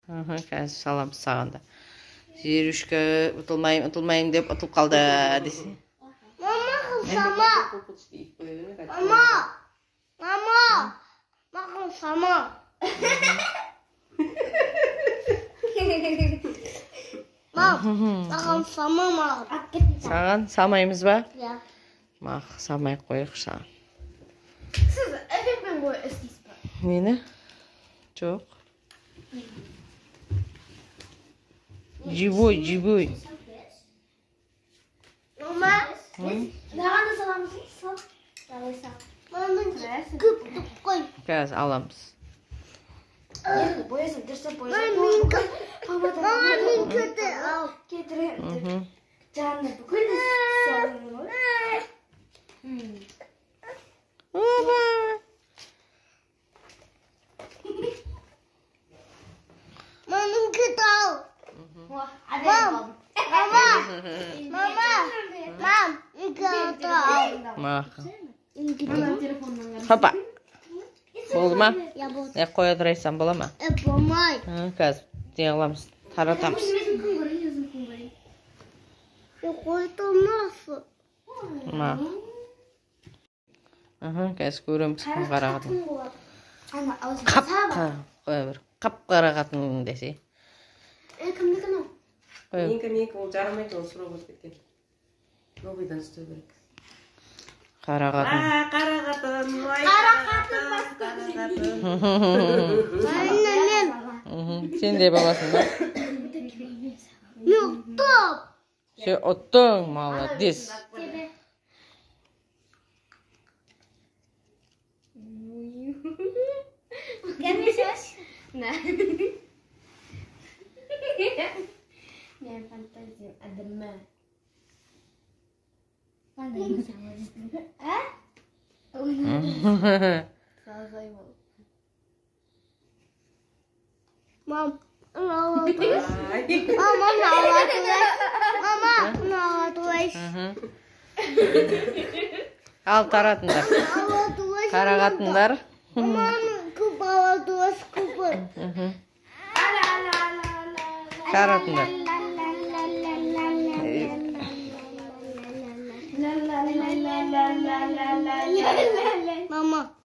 Қазір саламыз саған да. Зерушка ұтылмайын деп ұтылып қалды десе. Мама, маған сама. Маған сама маған. Саған самаймыз ба? Ja. Мақ, самай қойық саған. Siz efendim bu eskisi mi? Мені? Жоқ. Живой. Mama. Daha da salar mısın? Sal. Mama küp koy. Қазір аламыз. Boyasın, dırsa boyasın. Mama min kötü al. Getirin. Canlı bugün sorun. Mama kötü al. Mama. Kötü al. Мақ. Хопа. Болды ма? Ya bu. Қоя тұрайсам бола ма? Болмай. Қазір не қыламыз? Таратамыз. Қойдырмасы. Мақ. Қазір көреміз кім қарағатын. Қоя бір. Қап қарағатын десе. Кімдікі мынау? Менікі ол жарамайды, ол сұрап өтіп кеткен. Новыйдан істеу керек. Қарағатын. Қарағатын, Сен де баласың ба? Yok top. Сен ұттың, молодец. Gelmeyeceğiz. Ne? Ne fantezi adamı. Ben de yapacağım. Ha? Sağlayayım. Mam. Mama nağladılar. Ал таратыңдар. Қарағатыңдар. Mama'nın kubaладуаш kubur. Таратыңдар. Mama.